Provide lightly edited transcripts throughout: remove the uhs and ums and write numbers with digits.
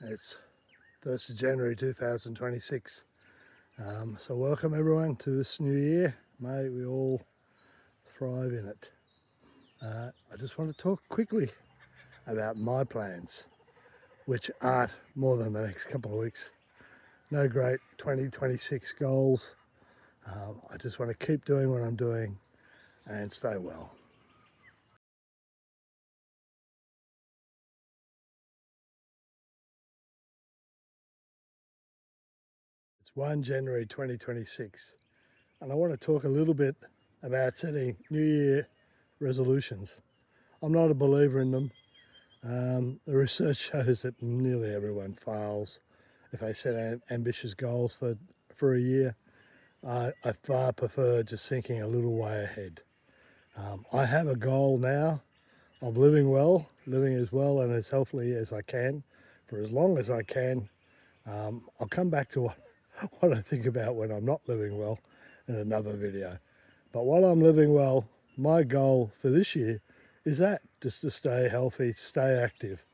It's 1st of January 2026. So welcome everyone to this new year. May we all thrive in it. I just want to talk quickly about my plans, which aren't more than the next couple of weeks. No great 2026 goals. I just want to keep doing what I'm doing and stay well. It's 1 January 2026, and I want to talk a little bit about setting New Year resolutions. I'm not a believer in them. The research shows that nearly everyone fails if they set ambitious goals for a year. I far prefer just thinking a little way ahead. I have a goal now of living as well and as healthily as I can for as long as I can. I'll come back to what I think about when I'm not living well in another video. But while I'm living well, my goal for this year is that, just to stay healthy, stay active,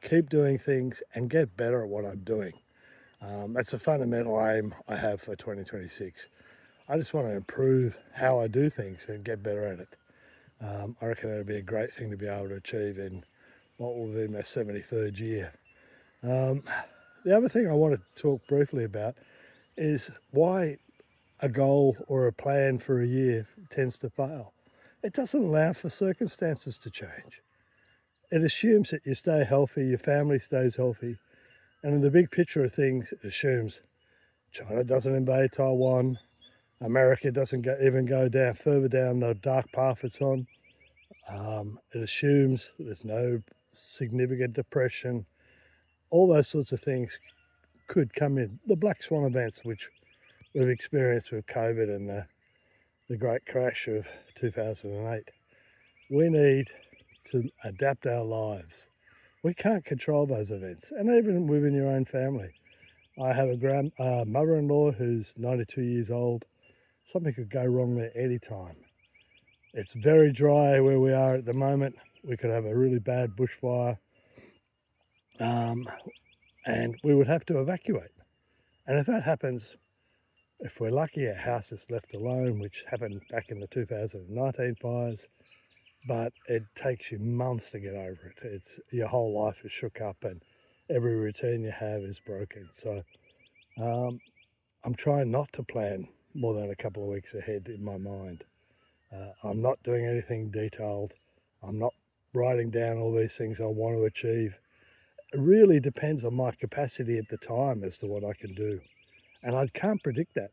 keep doing things and get better at what I'm doing. That's a fundamental aim I have for 2026. I just want to improve how I do things and get better at it. I reckon that'd be a great thing to be able to achieve in what will be my 73rd year. The other thing I want to talk briefly about is why a goal or a plan for a year tends to fail. It doesn't allow for circumstances to change. It assumes that you stay healthy, your family stays healthy, and in the big picture of things, it assumes China doesn't invade Taiwan, America doesn't even go down further down the dark path it's on. It assumes there's no significant depression. All those sorts of things could come in. The black swan events, which we've experienced with COVID and the great crash of 2008. We need to adapt our lives. We can't control those events, and even within your own family. I have a mother-in-law who's 92 years old. Something could go wrong there anytime. It's very dry where we are at the moment. We could have a really bad bushfire, and we would have to evacuate. And if that happens, if we're lucky, our house is left alone, which happened back in the 2019 fires. But it takes you months to get over it. Your whole life is shook up and every routine you have is broken. So I'm trying not to plan more than a couple of weeks ahead in my mind. I'm not doing anything detailed. I'm not writing down all these things I want to achieve. It really depends on my capacity at the time as to what I can do. And I can't predict that.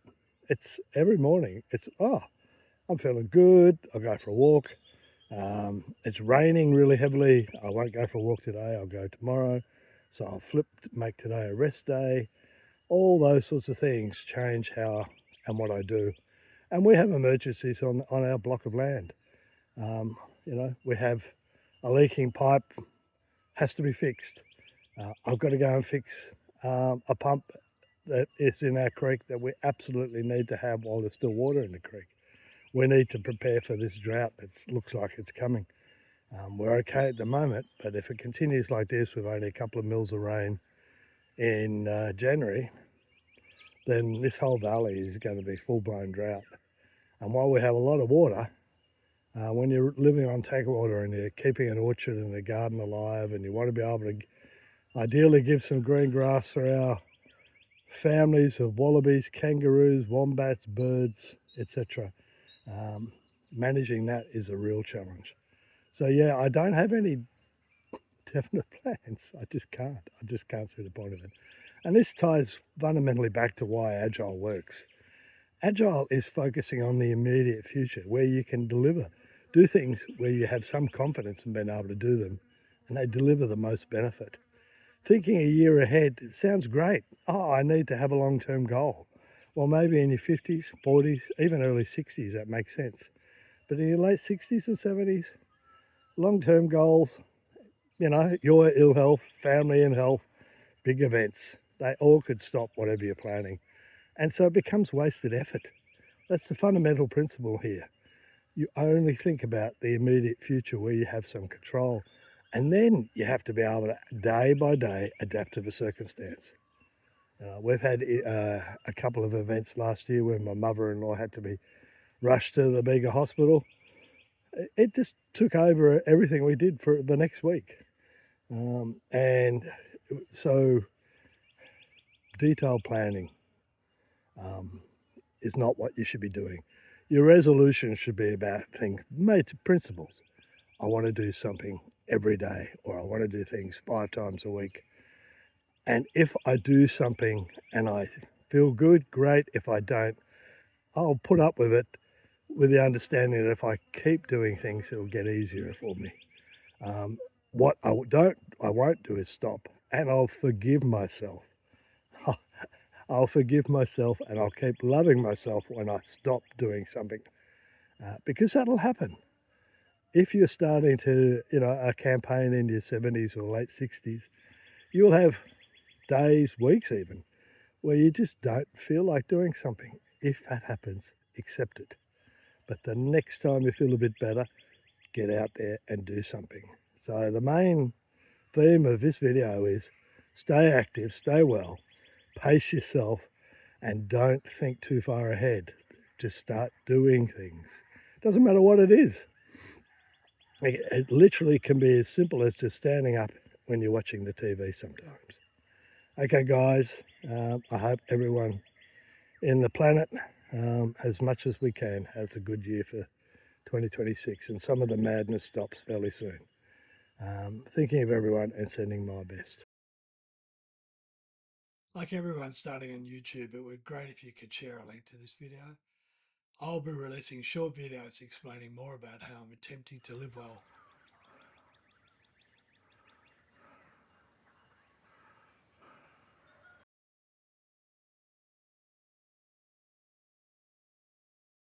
It's every morning, I'm feeling good. I'll go for a walk. It's raining really heavily. I won't go for a walk today. I'll go tomorrow. So I'll make today a rest day. All those sorts of things change how and what I do. And we have emergencies on our block of land. We have a leaking pipe, has to be fixed. I've got to go and fix a pump that is in our creek that we absolutely need to have while there's still water in the creek. We need to prepare for this drought that looks like it's coming. We're okay at the moment, but if it continues like this with only a couple of mils of rain in January, then this whole valley is going to be full-blown drought. And while we have a lot of water, when you're living on tank water and you're keeping an orchard and a garden alive and you want to be able to ideally give some green grass for our families of wallabies, kangaroos, wombats, birds, etc., managing that is a real challenge. So yeah, I don't have any definite plans. I just can't see the point of it. And this ties fundamentally back to why Agile works. Agile is focusing on the immediate future where you can do things where you have some confidence in being able to do them and they deliver the most benefit. Thinking a year ahead, it sounds great. I need to have a long-term goal. Well, maybe in your 50s, 40s, even early 60s, that makes sense. But in your late 60s and 70s, long-term goals, your ill health, family in health, big events, they all could stop whatever you're planning. And so it becomes wasted effort. That's the fundamental principle here. You only think about the immediate future where you have some control. And then you have to be able to, day by day, adapt to the circumstance. We've had a couple of events last year where my mother-in-law had to be rushed to the bigger hospital. It just took over everything we did for the next week. And so detailed planning um, is not what you should be doing. Your resolution should be about things, made principles. I want to do something every day, or I want to do things 5 times a week. And if I do something and I feel good, great. If I don't, I'll put up with it with the understanding that if I keep doing things, it'll get easier for me. Um, what I won't do is stop, and I'll forgive myself. I'll forgive myself, and I'll keep loving myself when I stop doing something, because that'll happen. If you're starting to, a campaign in your 70s or late 60s, you'll have days, weeks even, where you just don't feel like doing something. If that happens, accept it. But the next time you feel a bit better, get out there and do something. So the main theme of this video is stay active, stay well, pace yourself, and don't think too far ahead. Just start doing things. Doesn't matter what it is. It literally can be as simple as just standing up when you're watching the TV sometimes. Okay, guys, I hope everyone in the planet, as much as we can, has a good year for 2026, and some of the madness stops fairly soon. Thinking of everyone and sending my best. Like everyone starting on YouTube, it would be great if you could share a link to this video. I'll be releasing short videos explaining more about how I'm attempting to live well